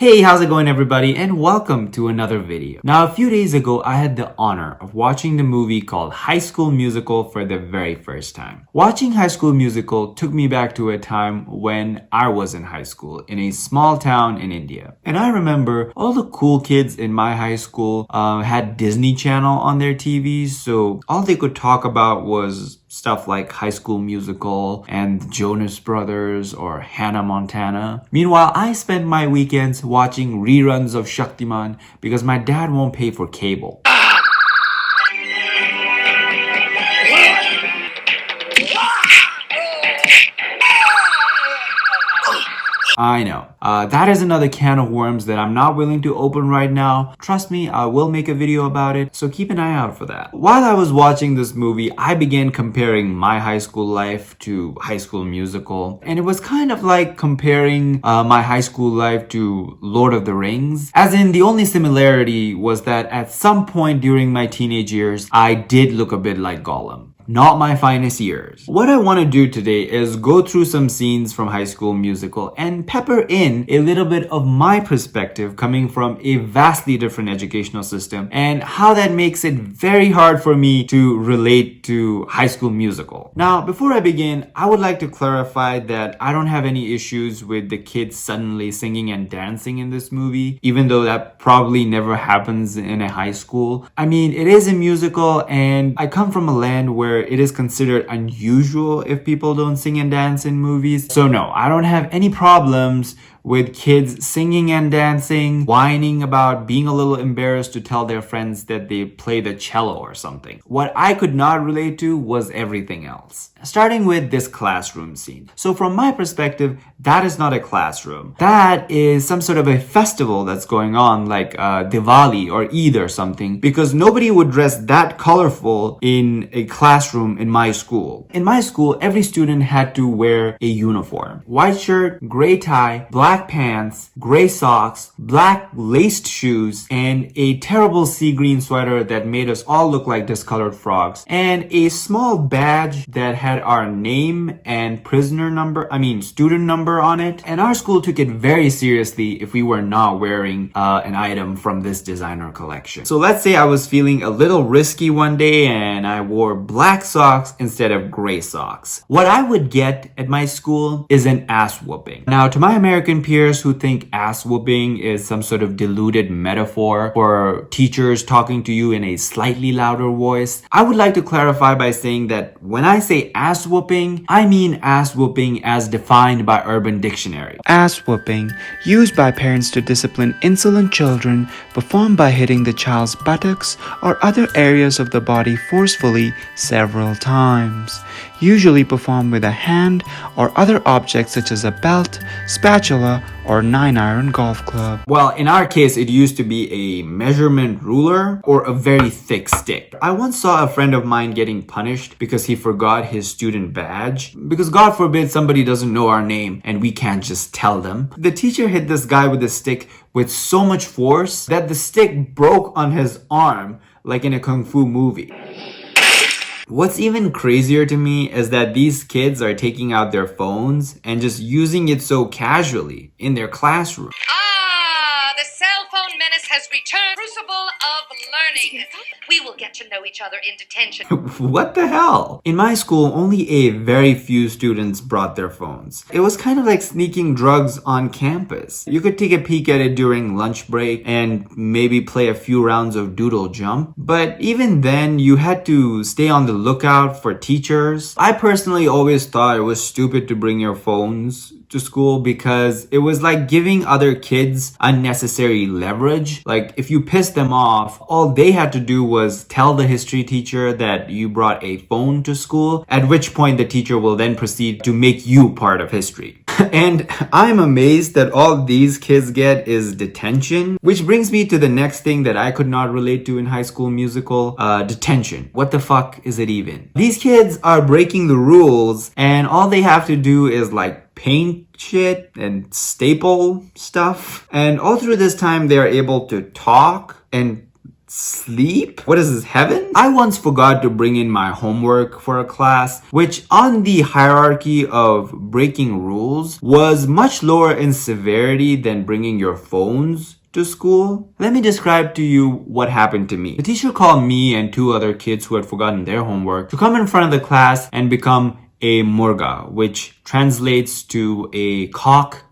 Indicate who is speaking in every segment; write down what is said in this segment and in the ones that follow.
Speaker 1: Hey, how's it going everybody, and welcome to another video. Now, a few days ago, I had the honor of watching the movie called High School Musical for the very first time. Watching High School Musical took me back to a time when I was in high school in a small town in India. And I remember all the cool kids in my high school had Disney Channel on their TVs, so all they could talk about was stuff like High School Musical and the Jonas Brothers or Hannah Montana. Meanwhile, I spent my weekends watching reruns of Shaktiman because my dad won't pay for cable. I know. That is another can of worms that I'm not willing to open right now. Trust me, I will make a video about it, so keep an eye out for that. While I was watching this movie, I began comparing my high school life to High School Musical. And it was kind of like comparing my high school life to Lord of the Rings. As in, the only similarity was that at some point during my teenage years, I did look a bit like Gollum. Not my finest years. What I want to do today is go through some scenes from High School Musical and pepper in a little bit of my perspective coming from a vastly different educational system and how that makes it very hard for me to relate to High School Musical. Now, before I begin, I would like to clarify that I don't have any issues with the kids suddenly singing and dancing in this movie, even though that probably never happens in a high school. I mean, it is a musical and I come from a land where it is considered unusual if people don't sing and dance in movies. So no, I don't have any problems with kids singing and dancing, whining about being a little embarrassed to tell their friends that they play the cello or something. What I could not relate to was everything else. Starting with this classroom scene. So from my perspective, that is not a classroom. That is some sort of a festival that's going on, like Diwali or Eid or something, because nobody would dress that colorful in a classroom in my school. In my school, every student had to wear a uniform. White shirt, gray tie, black pants, gray socks, black laced shoes, and a terrible sea green sweater that made us all look like discolored frogs, and a small badge that had our name and student number on it. And our school took it very seriously if we were not wearing an item from this designer collection. So let's say I was feeling a little risky one day and I wore black socks instead of gray socks. What I would get at my school is an ass whooping. Now, to my American peers who think ass whooping is some sort of diluted metaphor for teachers talking to you in a slightly louder voice, I would like to clarify by saying that when I say ass whooping, I mean ass whooping as defined by Urban Dictionary.
Speaker 2: Ass whooping, used by parents to discipline insolent children, performed by hitting the child's buttocks or other areas of the body forcefully several times. Usually performed with a hand or other objects such as a belt, spatula, or 9-iron golf club.
Speaker 1: Well, in our case, it used to be a measurement ruler or a very thick stick. I once saw a friend of mine getting punished because he forgot his student badge. Because God forbid somebody doesn't know our name and we can't just tell them. The teacher hit this guy with a stick with so much force that the stick broke on his arm like in a kung fu movie. What's even crazier to me is that these kids are taking out their phones and just using it so casually in their classroom.
Speaker 3: The cell phone menace has returned. Crucible of learning. We will get to know each other in detention.
Speaker 1: What the hell? In my school, only a very few students brought their phones. It was kind of like sneaking drugs on campus. You could take a peek at it during lunch break and maybe play a few rounds of doodle jump. But even then, you had to stay on the lookout for teachers. I personally always thought it was stupid to bring your phones to school because it was like giving other kids unnecessary leverage. Like if you pissed them off, all they had to do was tell the history teacher that you brought a phone to school, at which point the teacher will then proceed to make you part of history. And I'm amazed that all these kids get is detention, which brings me to the next thing that I could not relate to in High School Musical, detention. What the fuck is it even? These kids are breaking the rules and all they have to do is like paint shit and staple stuff. And all through this time, they are able to talk and sleep? What is this, heaven? I once forgot to bring in my homework for a class, which on the hierarchy of breaking rules was much lower in severity than bringing your phones to school. Let me describe to you what happened to me. The teacher called me and 2 other kids who had forgotten their homework to come in front of the class and become a murga, which translates to a cock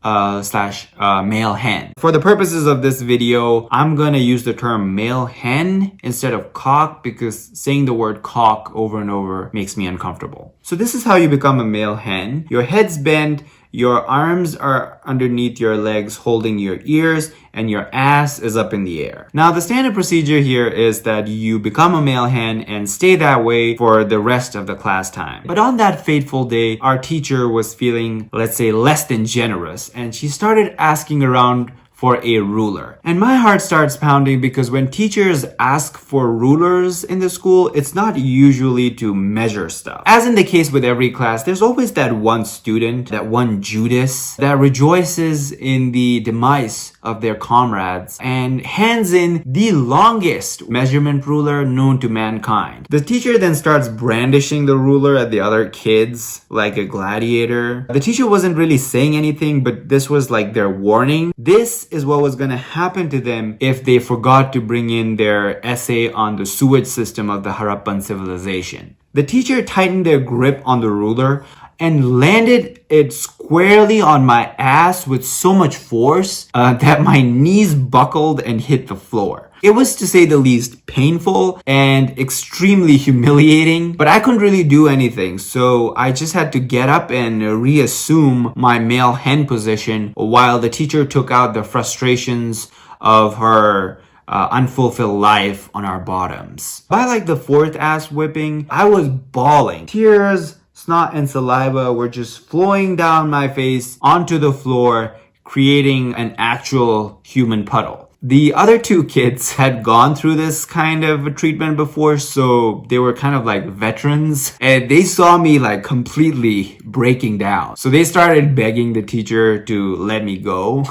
Speaker 1: slash male hen. For the purposes of this video, I'm gonna use the term male hen instead of cock because saying the word cock over and over makes me uncomfortable. So this is how you become a male hen. Your head's bent, your arms are underneath your legs holding your ears, and your ass is up in the air. Now, the standard procedure here is that you become a male hen and stay that way for the rest of the class time. But on that fateful day, our teacher was feeling, let's say, less than generous, and she started asking around for a ruler. And my heart starts pounding because when teachers ask for rulers in the school, it's not usually to measure stuff. As in the case with every class, there's always that one student, that one Judas, that rejoices in the demise of their comrades and hands in the longest measurement ruler known to mankind. The teacher then starts brandishing the ruler at the other kids like a gladiator. The teacher wasn't really saying anything, but this was like their warning. This is what was going to happen to them if they forgot to bring in their essay on the sewage system of the Harappan civilization. The teacher tightened their grip on the ruler and landed it squarely on my ass with so much force that my knees buckled and hit the floor. It was, to say the least, painful and extremely humiliating, but I couldn't really do anything, so I just had to get up and reassume my male hen position while the teacher took out the frustrations of her unfulfilled life on our bottoms. By like the 4th ass whipping, I was bawling. Tears, snot, and saliva were just flowing down my face onto the floor, creating an actual human puddle. The other 2 kids had gone through this kind of treatment before, so they were kind of like veterans, and they saw me like completely breaking down. So they started begging the teacher to let me go.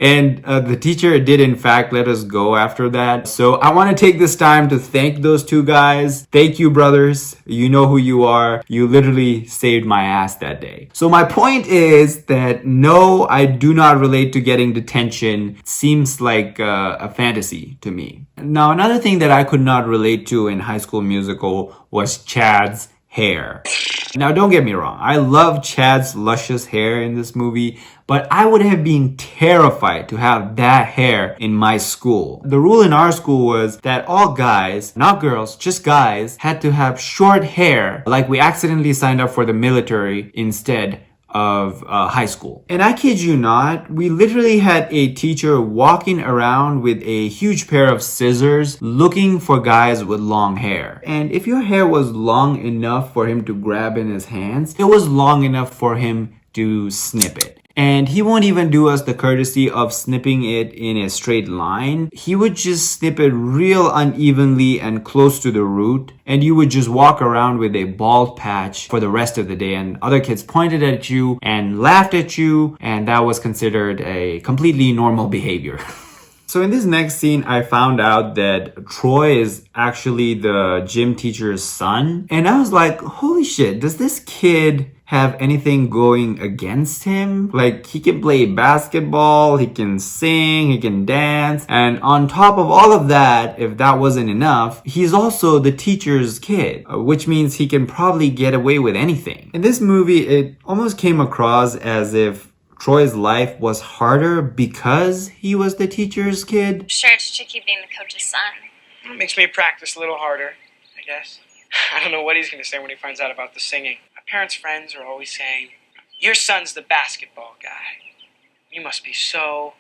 Speaker 1: And the teacher did in fact let us go after that. So I want to take this time to thank those 2 guys. Thank you, brothers. You know who you are. You literally saved my ass that day. So my point is that no, I do not relate to getting detention. It seems like a fantasy to me. Now, another thing that I could not relate to in High School Musical was Chad's hair. Now, don't get me wrong. I love Chad's luscious hair in this movie, but I would have been terrified to have that hair in my school. The rule in our school was that all guys, not girls, just guys, had to have short hair, like we accidentally signed up for the military instead of high school. And I kid you not, we literally had a teacher walking around with a huge pair of scissors looking for guys with long hair. And if your hair was long enough for him to grab in his hands, it was long enough for him to snip it. And he won't even do us the courtesy of snipping it in a straight line. He would just snip it real unevenly and close to the root. And you would just walk around with a bald patch for the rest of the day. And other kids pointed at you and laughed at you. And that was considered a completely normal behavior. So in this next scene, I found out that Troy is actually the gym teacher's son. And I was like, holy shit, does this kid have anything going against him? Like, he can play basketball, he can sing, he can dance, and on top of all of that, if that wasn't enough, he's also the teacher's kid, which means he can probably get away with anything. In this movie, it almost came across as if Troy's life was harder because he was the teacher's kid.
Speaker 4: Sure, it's tricky being the coach's son.
Speaker 5: It makes me practice a little harder, I guess. I don't know what he's going to say when he finds out about the singing. My parents' friends are always saying, your son's the basketball guy. You must be so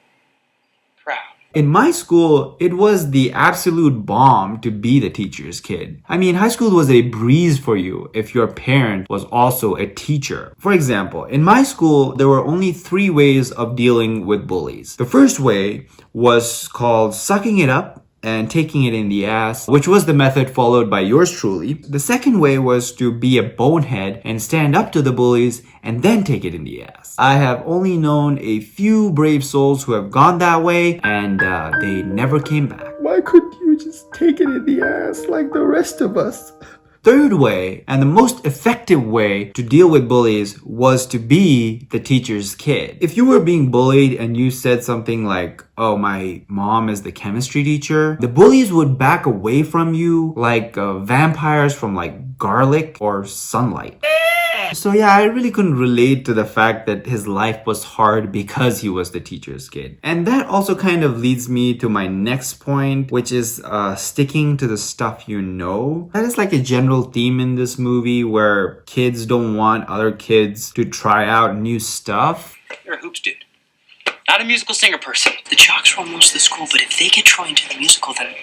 Speaker 5: proud.
Speaker 1: In my school, it was the absolute bomb to be the teacher's kid. I mean, high school was a breeze for you if your parent was also a teacher. For example, in my school, there were only 3 ways of dealing with bullies. The first way was called sucking it up and taking it in the ass, which was the method followed by yours truly. The second way was to be a bonehead and stand up to the bullies and then take it in the ass. I have only known a few brave souls who have gone that way, and they never came back.
Speaker 2: Why couldn't you
Speaker 1: just take it in the ass like the rest of us. Third way, and the most effective way to deal with bullies, was to be the teacher's kid. If you were being bullied and you said something like, "Oh, my mom is the chemistry teacher," the bullies would back away from you like vampires from like garlic or sunlight. So yeah, I really couldn't relate to the fact that his life was hard because he was the teacher's kid. And that also kind of leads me to my next point, which is sticking to the stuff you know. That is like a general theme in this movie where kids don't want other kids to try out new stuff.
Speaker 5: You're a hoops dude, not a musical singer person. The jocks run most of the school, but if they get Troy into the musical, then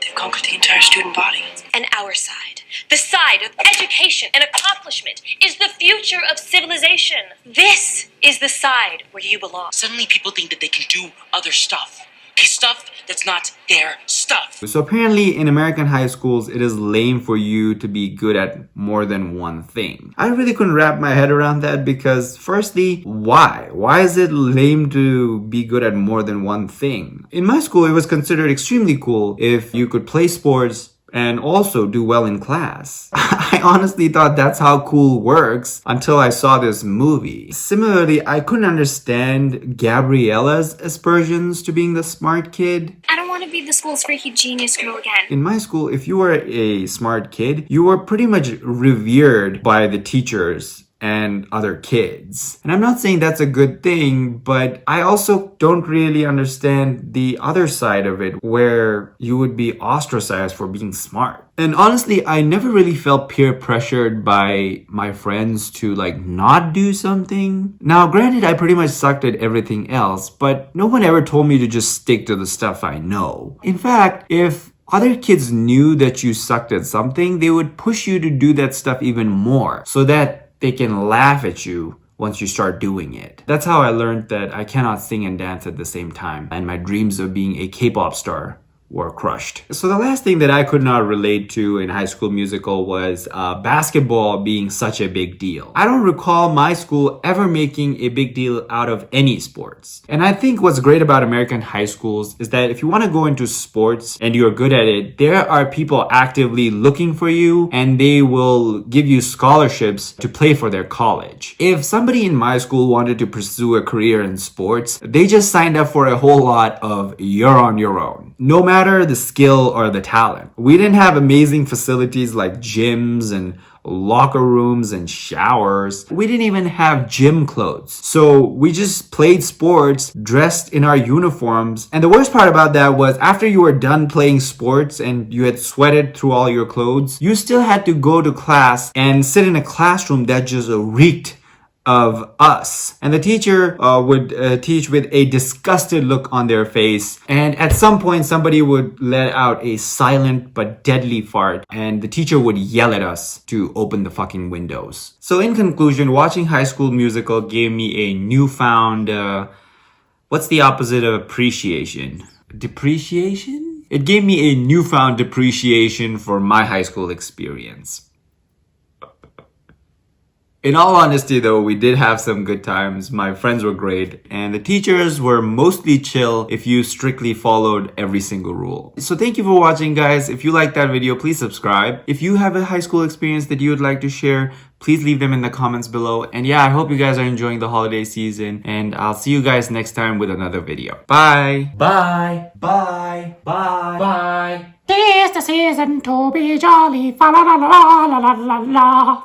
Speaker 5: they've conquered the entire student body.
Speaker 3: And our side, the side of education and accomplishment, is the future of civilization. This is the side where you belong.
Speaker 5: Suddenly people think that they can do other stuff. Okay, stuff that's not their stuff.
Speaker 1: So apparently in American high schools, it is lame for you to be good at more than one thing. I really couldn't wrap my head around that because firstly, why? Why is it lame to be good at more than one thing? In my school, it was considered extremely cool if you could play sports and also do well in class. I honestly thought that's how cool works until I saw this movie. Similarly, I couldn't understand Gabriella's aspersions to being the smart kid.
Speaker 4: I don't want to be the school's freaky genius girl again.
Speaker 1: In my school, if you were a smart kid, you were pretty much revered by the teachers and other kids. And I'm not saying that's a good thing, but I also don't really understand the other side of it where you would be ostracized for being smart. And honestly, I never really felt peer pressured by my friends to like not do something. Now, granted, I pretty much sucked at everything else, but no one ever told me to just stick to the stuff I know. In fact, if other kids knew that you sucked at something, they would push you to do that stuff even more so that they can laugh at you once you start doing it. That's how I learned that I cannot sing and dance at the same time, and my dreams of being a K-pop star were crushed. So the last thing that I could not relate to in High School Musical was basketball being such a big deal. I don't recall my school ever making a big deal out of any sports. And I think what's great about American high schools is that if you want to go into sports and you're good at it, there are people actively looking for you and they will give you scholarships to play for their college. If somebody in my school wanted to pursue a career in sports, they just signed up for a whole lot of you're on your own. No matter the skill or the talent. We didn't have amazing facilities like gyms and locker rooms and showers. We didn't even have gym clothes. So we just played sports dressed in our uniforms. And the worst part about that was after you were done playing sports and you had sweated through all your clothes, you still had to go to class and sit in a classroom that just reeked of us. And the teacher would teach with a disgusted look on their face. And at some point, somebody would let out a silent but deadly fart. And the teacher would yell at us to open the fucking windows. So in conclusion, watching High School Musical gave me a newfound, what's the opposite of appreciation? Depreciation? It gave me a newfound depreciation for my high school experience. In all honesty though, we did have some good times. My friends were great and the teachers were mostly chill if you strictly followed every single rule. So thank you for watching, guys. If you liked that video, please subscribe. If you have a high school experience that you would like to share, please leave them in the comments below. And yeah, I hope you guys are enjoying the holiday season and I'll see you guys next time with another video. Bye. Bye. Bye. Bye. Bye.
Speaker 6: Tis the season to be jolly, fa la la la la la la la.